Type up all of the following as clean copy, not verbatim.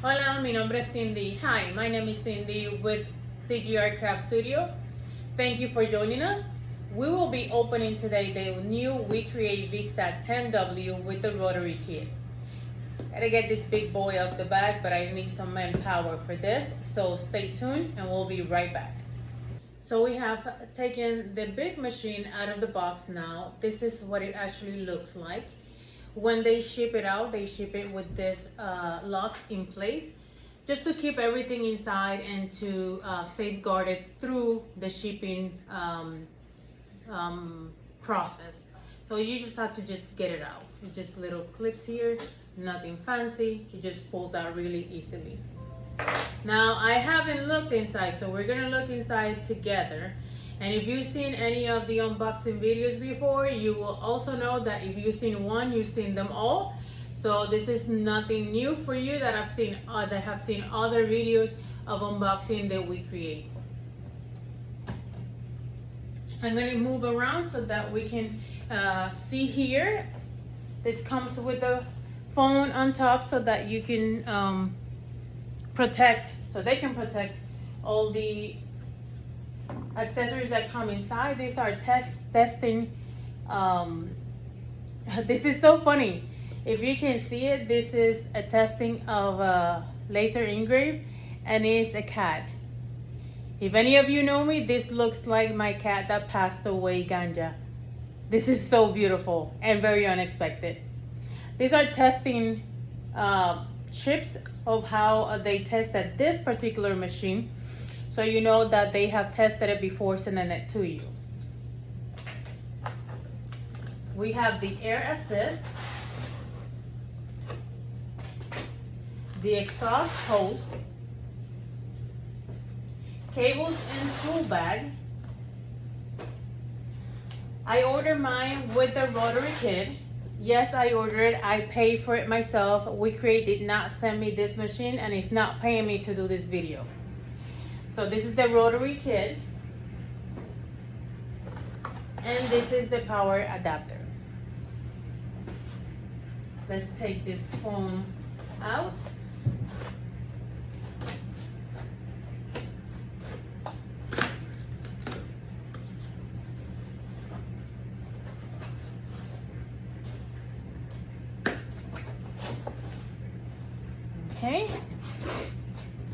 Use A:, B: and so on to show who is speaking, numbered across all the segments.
A: Hola, mi nombre es Cindy. Hi, my name is Cindy with CGR Craft Studio. Thank you for joining us. We will be opening today the new WeCreat Vista 10W with the rotary kit. Gotta get this big boy off the bag, but I need some manpower for this, so stay tuned and we'll be right back. So we have taken the big machine out of the box now. This is what it actually looks like. When they ship it out, they ship it with this locks in place just to keep everything inside and to safeguard it through the shipping process. So you just have to just get it out. Just little clips here, nothing fancy. It just pulls out really easily. Now I haven't looked inside, so we're gonna look inside together. And if you've seen any of the unboxing videos before, you will also know that if you've seen one, you've seen them all. So this is nothing new for you that have seen other videos of unboxing that WeCreat. I'm going to move around so that we can see here. This comes with the phone on top so that you can they can protect all the accessories that come inside. These are testing. This is so funny. If you can see it, this is a testing of laser engrave, and it's a cat. If any of you know me, this looks like my cat that passed away, Ganja. This is so beautiful and very unexpected. These are testing chips of how they tested this particular machine, so you know that they have tested it before sending it to you. We have the air assist, the exhaust hose, cables and tool bag. I ordered mine with the rotary kit. Yes, I ordered it. I paid for it myself. WeCreat did not send me this machine, and it's not paying me to do this video. So this is the rotary kit, and this is the power adapter. Let's take this foam out. Okay,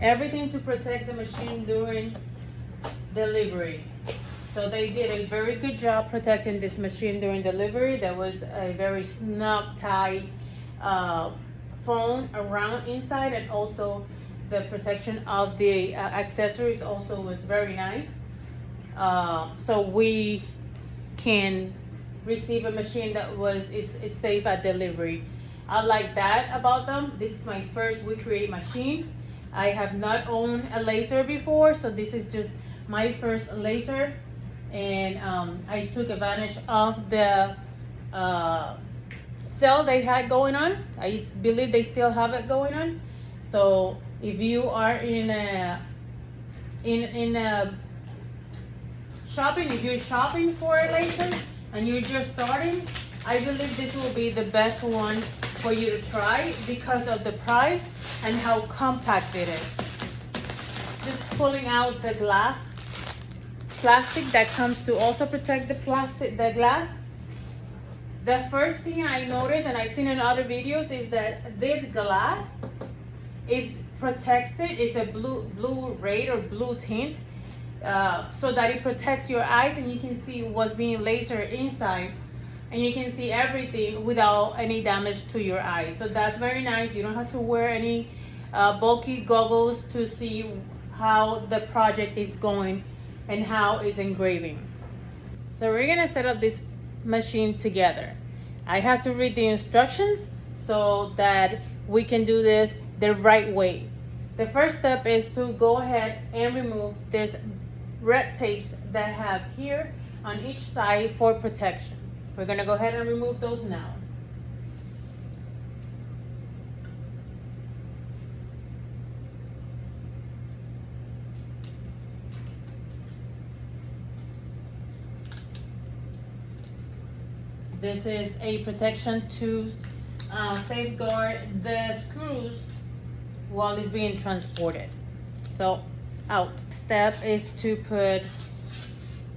A: everything to protect the machine during delivery. So they did a very good job protecting this machine during delivery. There was a very snug tight foam around inside, and also the protection of the accessories also was very nice. So we can receive a machine that is safe at delivery. I like that about them. This is my first WeCreat machine. I have not owned a laser before, so this is just my first laser, and I took advantage of the sale they had going on. I believe they still have it going on. So if you are in a shopping, if you're shopping for a laser and you're just starting, I believe this will be the best one for you to try because of the price and how compact it is. Just pulling out the plastic that comes to also protect the glass. The first thing I noticed, and I've seen in other videos, is that this glass is protected. It's a blue ray or blue tint, so that it protects your eyes and you can see what's being lasered inside. And you can see everything without any damage to your eyes. So that's very nice. You don't have to wear any bulky goggles to see how the project is going and how it's engraving. So we're gonna set up this machine together. I have to read the instructions so that we can do this the right way. The first step is to go ahead and remove this red tapes that I have here on each side for protection. We're gonna go ahead and remove those now. This is a protection to safeguard the screws while it's being transported. So out. Step is to put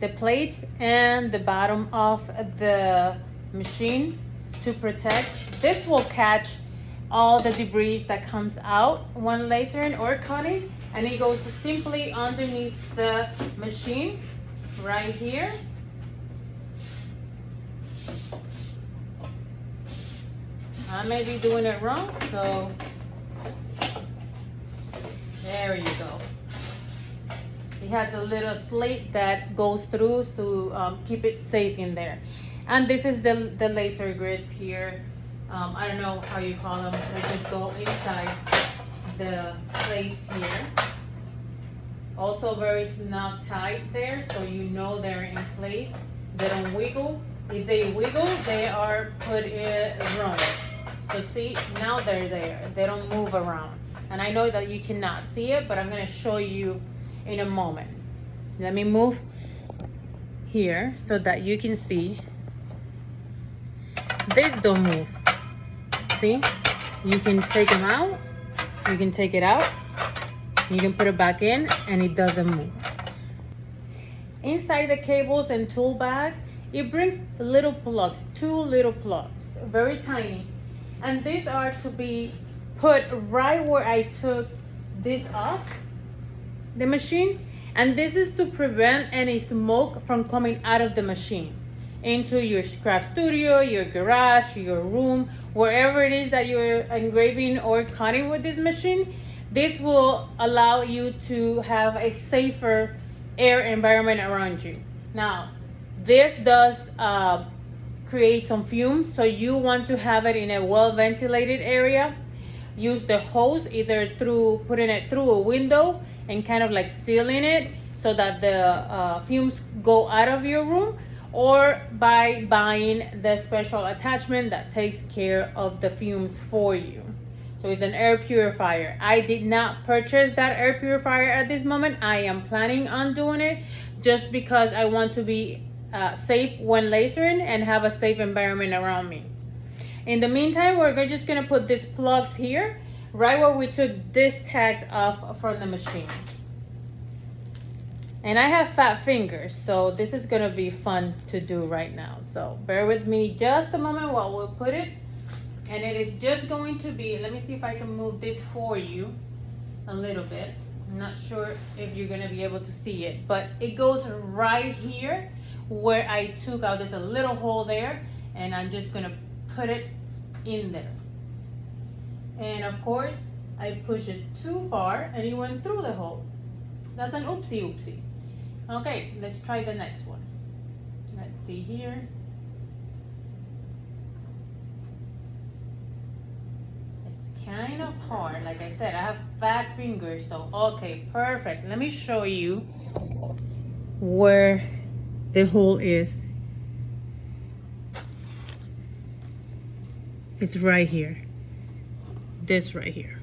A: the plates and the bottom of the machine to protect. This will catch all the debris that comes out when lasering or cutting, and it goes simply underneath the machine right here. I may be doing it wrong, so there you go. It has a little slit that goes through to keep it safe in there. And this is the laser grids here. I don't know how you call them. They just go inside the plates here. Also very snug tight there, so you know they're in place. They don't wiggle. If they wiggle, they are put in wrong. So see, now they're there. They don't move around. And I know that you cannot see it, but I'm gonna show you in a moment. Let me move here so that you can see. This don't move. See? You can take them out. You can take it out. You can put it back in and it doesn't move. Inside the cables and tool bags, it brings little plugs, 2 little plugs, very tiny. And these are to be put right where I took this off the machine. And this is to prevent any smoke from coming out of the machine into your craft studio, your garage, your room, wherever it is that you're engraving or cutting with this machine. This will allow you to have a safer air environment around you. Now, this does create some fumes, so you want to have it in a well-ventilated area. Use the hose either through putting it through a window and kind of like sealing it so that the fumes go out of your room, or by buying the special attachment that takes care of the fumes for you. So it's an air purifier. I did not purchase that air purifier at this moment. I am planning on doing it just because I want to be safe when lasering and have a safe environment around me. In the meantime, we're just gonna put these plugs here, right where we took these tags off from the machine. And I have fat fingers, so this is gonna be fun to do right now. So bear with me just a moment while we'll put it. And it is just going to be, let me see if I can move this for you a little bit. I'm not sure if you're gonna be able to see it, but it goes right here where I took out, there's a little hole there, and I'm just gonna put it in there. And of course, I pushed it too far and it went through the hole. That's an oopsie oopsie. Okay, let's try the next one. Let's see here. It's kind of hard. Like I said, I have fat fingers, so okay, perfect. Let me show you where the hole is. It's right here. This right here.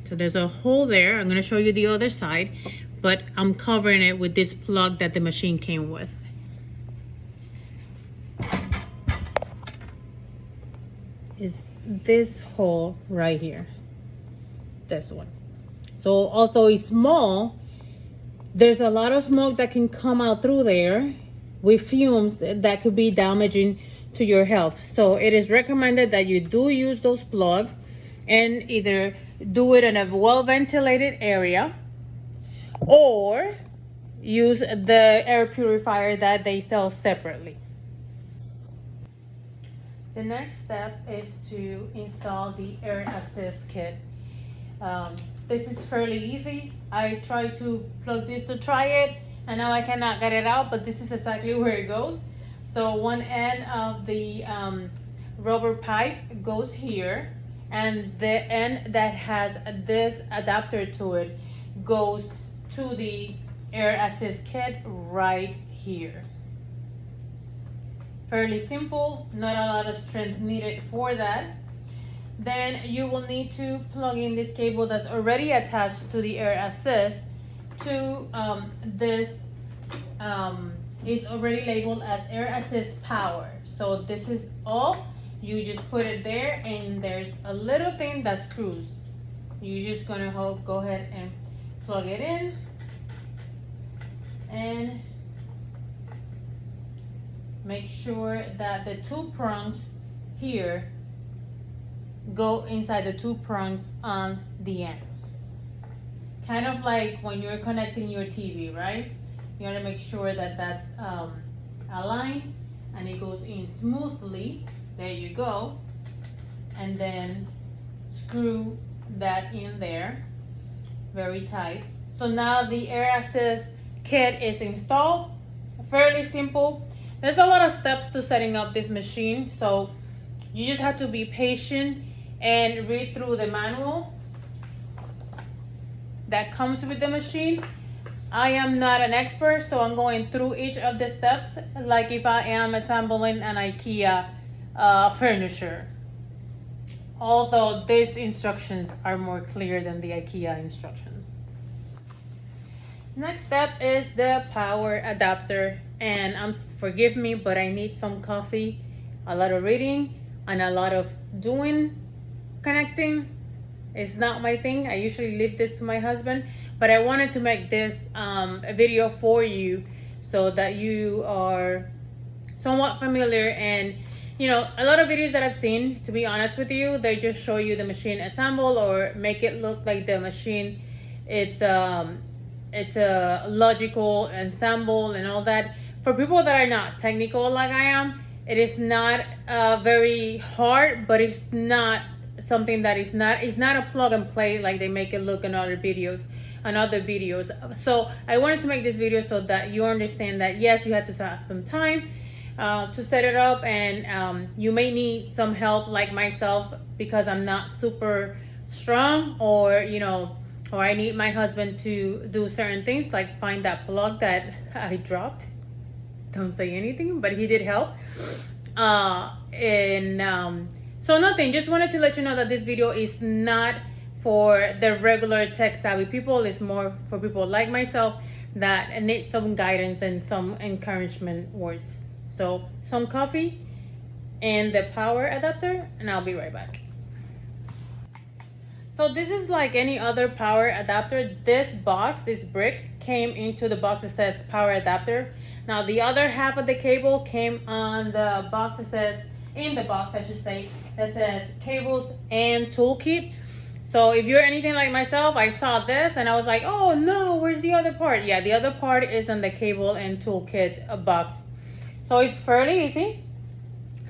A: So there's a hole there. I'm gonna show you the other side, but I'm covering it with this plug that the machine came with. Is this hole right here. This one. So although it's small, there's a lot of smoke that can come out through there with fumes that could be damaging to your health. So it is recommended that you do use those plugs and either do it in a well-ventilated area or use the air purifier that they sell separately. The next step is to install the air assist kit. This is fairly easy. I tried to plug this to try it and now I cannot get it out, but this is exactly where it goes. So one end of the rubber pipe goes here, and the end that has this adapter to it goes to the air assist kit right here. Fairly simple, not a lot of strength needed for that. Then you will need to plug in this cable that's already attached to the air assist to this is already labeled as air assist power. So this is all. You just put it there and there's a little thing that screws you're just gonna go ahead and plug it in, and make sure that the two prongs here go inside the two prongs on the end. Kind of like when you're connecting your TV, right? You want to make sure that that's aligned and it goes in smoothly. There you go. And then screw that in there very tight. So now the air access kit is installed. Fairly simple. There's a lot of steps to setting up this machine, so you just have to be patient and read through the manual that comes with the machine. I am not an expert, so I'm going through each of the steps like if I am assembling an IKEA furniture. Although these instructions are more clear than the IKEA instructions. Next step is the power adapter, and forgive me, but I need some coffee, a lot of reading, and a lot of connecting. It's not my thing. I usually leave this to my husband, but I wanted to make this a video for you so that you are somewhat familiar. And you know, a lot of videos that I've seen, to be honest with you, they just show you the machine assemble or make it look like the machine it's a logical ensemble and all that. For people that are not technical like I am, it is not very hard, but it's not something that it's not a plug and play like they make it look in other videos. So I wanted to make this video so that you understand that yes, you have to have some time to set it up, and you may need some help like myself because I'm not super strong, or you know, or I need my husband to do certain things like find that plug that I dropped. Don't say anything, but he did help. So nothing, just wanted to let you know that this video is not for the regular tech savvy people. It's more for people like myself that need some guidance and some encouragement words. So some coffee and the power adapter, and I'll be right back. So this is like any other power adapter. This box, this brick, came into the box that says power adapter. Now the other half of the cable came on the box that says, in the box I should say, that says cables and toolkit. So if you're anything like myself, I saw this and I was like, oh no, where's the other part? Yeah, the other part is in the cable and toolkit box. So it's fairly easy.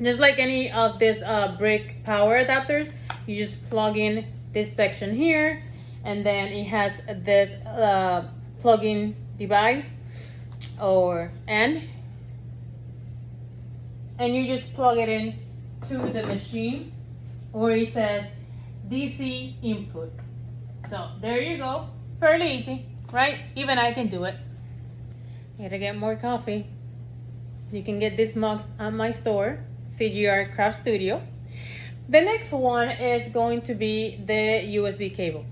A: Just like any of this brick power adapters, you just plug in this section here, and then it has this plug-in device and you just plug it in to the machine where it says DC input. So there you go. Fairly easy, right? Even I can do it. Gotta get more coffee. You can get these mugs at my store, CGR Craft Studio. The next one is going to be the USB cable.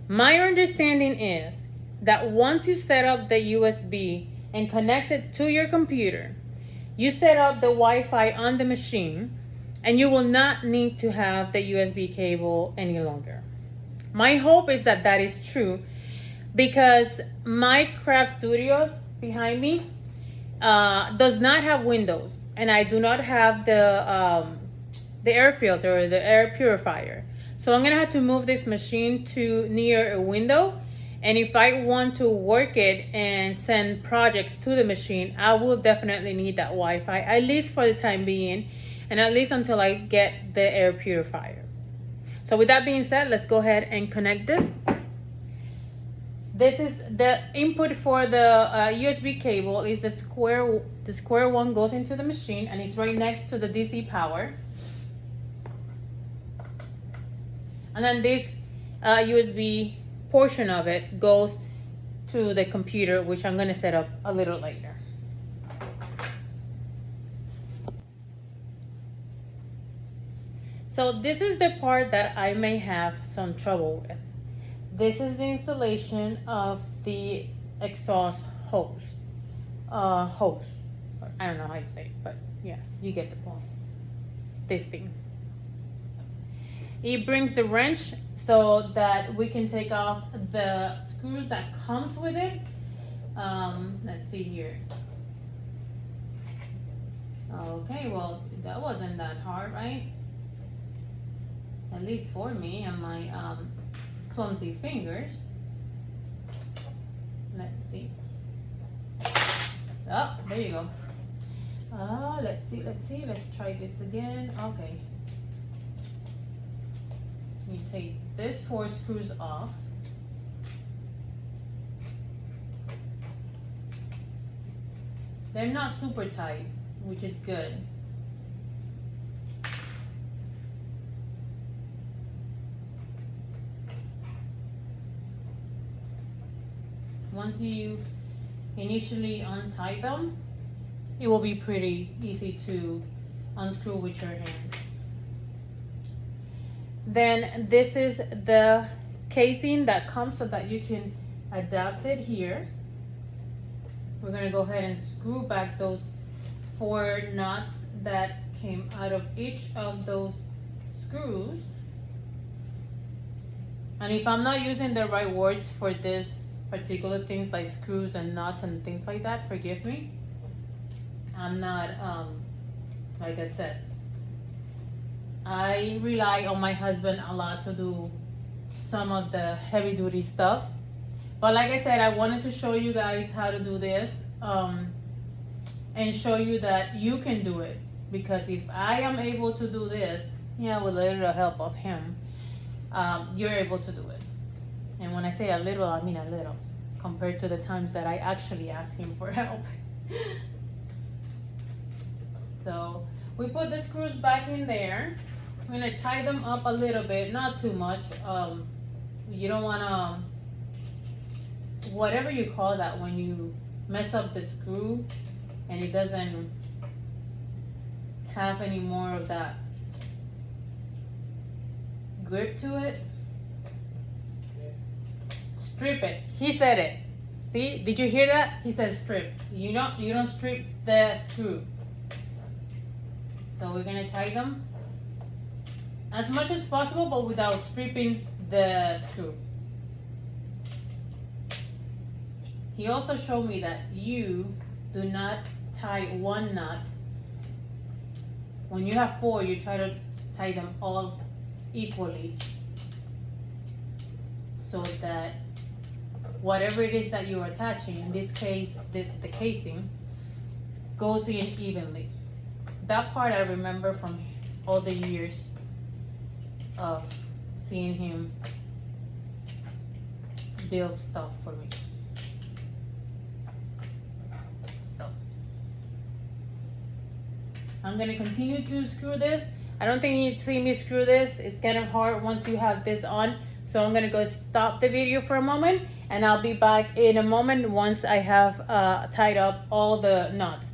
A: My understanding is that once you set up the USB and connect it to your computer, you set up the Wi-Fi on the machine, and you will not need to have the USB cable any longer. My hope is that that is true, because my craft studio behind me does not have windows, and I do not have the air filter or the air purifier. So I'm gonna have to move this machine to near a window, and if I want to work it and send projects to the machine, I will definitely need that Wi-Fi, at least for the time being, and at least until I get the air purifier. So with that being said, let's go ahead and connect this. This is the input for the USB cable. Is the square one goes into the machine, and it's right next to the DC power. And then this USB portion of it goes to the computer, which I'm gonna set up a little later. So this is the part that I may have some trouble with. This is the installation of the exhaust hose. I don't know how you say it, but yeah, you get the point. This thing. It brings the wrench so that we can take off the screws that comes with it. Let's see here. Okay, well, that wasn't that hard, right? At least for me and my clumsy fingers. Let's see. Oh, there you go. Let's see. Let's try this again. Okay. You take this 4 screws off. They're not super tight, which is good. Once you initially untie them, it will be pretty easy to unscrew with your hands. Then this is the casing that comes so that you can adapt it here. We're gonna go ahead and screw back those 4 nuts that came out of each of those screws. And if I'm not using the right words for this particular things like screws and nuts and things like that, forgive me. I'm not, like I said, I rely on my husband a lot to do some of the heavy duty stuff. But like I said, I wanted to show you guys how to do this and show you that you can do it. Because if I am able to do this, yeah, with a little help of him, you're able to do it. And when I say a little, I mean a little, compared to the times that I actually ask him for help. So we put the screws back in there. I'm gonna tie them up a little bit, not too much. You don't wanna, whatever you call that, when you mess up the screw and it doesn't have any more of that grip to it. Strip it. He said it. See? Did you hear that? He said strip. You don't strip the screw. So we're gonna tie them as much as possible, but without stripping the screw. He also showed me that you do not tie one knot. When you have 4, you try to tie them all equally so that whatever it is that you're attaching, in this case the casing, goes in evenly. That part I remember from all the years of seeing him build stuff for me. So I'm gonna continue to screw this. I don't think you'd see me screw this. It's kind of hard once you have this on. So I'm gonna go stop the video for a moment and I'll be back in a moment once I have tied up all the nuts.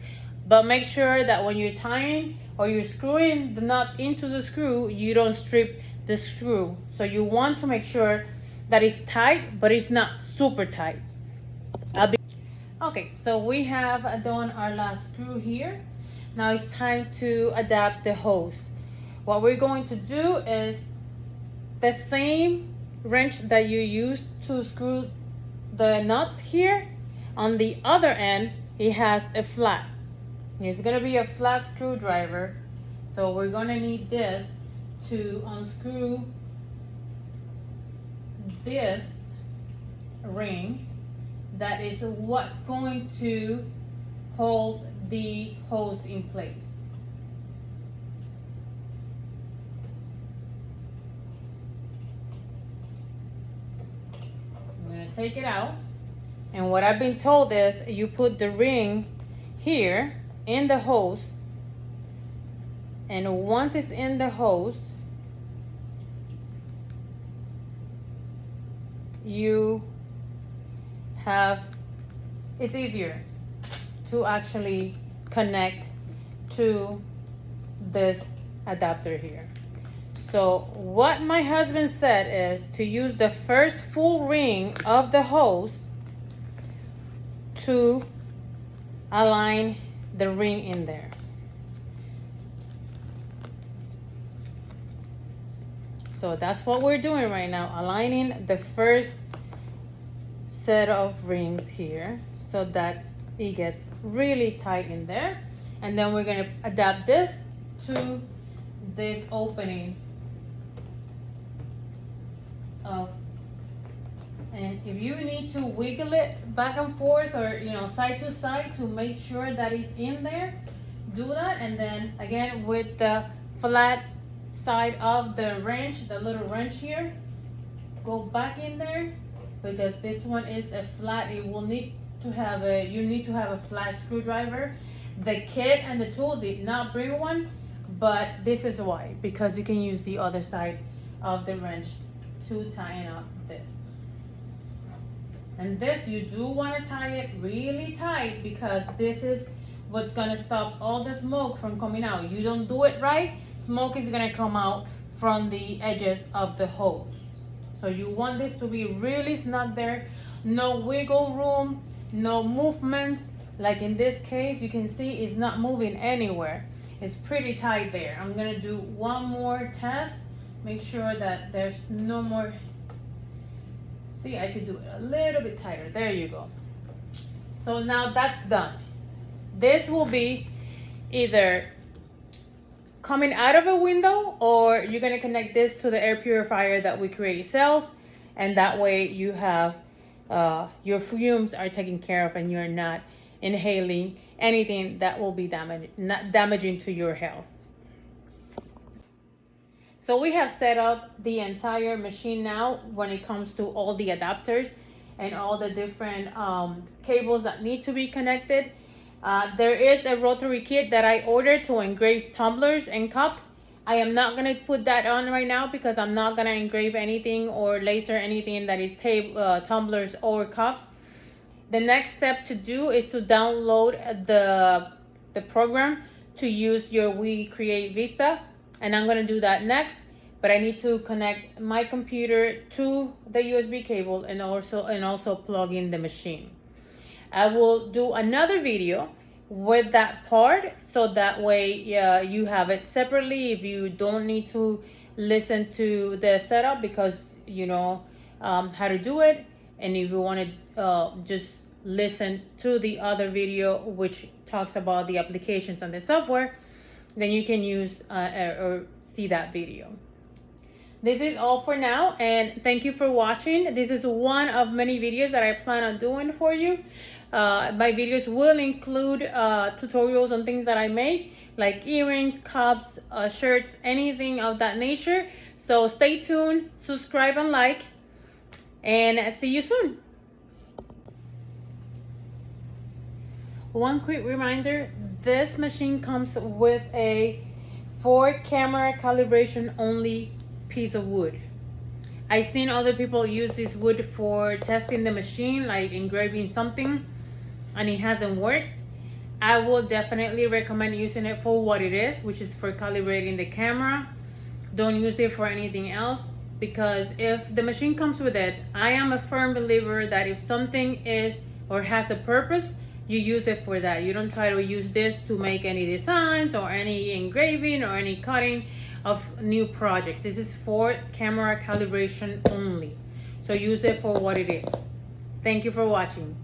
A: But make sure that when you're tying or you're screwing the nuts into the screw, you don't strip the screw. So you want to make sure that it's tight, but it's not super tight. Okay, so we have done our last screw here. Now it's time to adapt the hose. What we're going to do is the same wrench that you use to screw the nuts here, on the other end, it has a flat. It's gonna be a flat screwdriver. So we're gonna need this to unscrew this ring. That is what's going to hold the hose in place. I'm gonna take it out. And what I've been told is you put the ring here in the hose, and once it's in the hose, you have, it's easier to actually connect to this adapter here. So what my husband said is to use the first full ring of the hose to align the ring in there. So that's what we're doing right now, aligning the first set of rings here so that it gets really tight in there. And then we're gonna adapt this to this opening of, and if you need to wiggle it back and forth or side to side to make sure that it's in there, do that. And then again with the flat side of the wrench, the little wrench here, go back in there, because this one is a flat. It will need to have you need to have a flat screwdriver. The kit and the tools did not bring one, but this is why, because you can use the other side of the wrench to tighten up this. And this, you do want to tie it really tight, because this is what's going to stop all the smoke from coming out. You don't do it right, smoke is going to come out from the edges of the hose. So you want this to be really snug there, no wiggle room, no movements. Like in this case, you can see it's not moving anywhere. It's pretty tight there. I'm gonna do one more test, make sure that there's no more. See, I could do it a little bit tighter. There you go. So now that's done. This will be either coming out of a window, or you're gonna connect this to the air purifier that WeCreat sells, and that way you have your fumes are taken care of and you're not inhaling anything that will be damaging to your health. So we have set up the entire machine now when it comes to all the adapters and all the different cables that need to be connected. There is a rotary kit that I ordered to engrave tumblers and cups. I am not going to put that on right now because I'm not going to engrave anything or laser anything that is tumblers or cups. The next step to do is to download the program to use your WeCreat Vista, and I'm going to do that next. But I need to connect my computer to the USB cable and also plug in the machine. I will do another video with that part, so that way you have it separately if you don't need to listen to the setup, because you know how to do it. And if you want to just listen to the other video which talks about the applications and the software, then you can use or see that video. This is all for now, and thank you for watching. This is one of many videos that I plan on doing for you. My videos will include tutorials on things that I make, like earrings, cups, shirts, anything of that nature. So stay tuned, subscribe and like, and see you soon. One quick reminder, this machine comes with a 4-camera calibration only piece of wood. I've seen other people use this wood for testing the machine, like engraving something, and it hasn't worked. I will definitely recommend using it for what it is, which is for calibrating the camera. Don't use it for anything else, because if the machine comes with it, I am a firm believer that if something is or has a purpose, you use it for that. You don't try to use this to make any designs or any engraving or any cutting of new projects. This is for camera calibration only. So use it for what it is. Thank you for watching.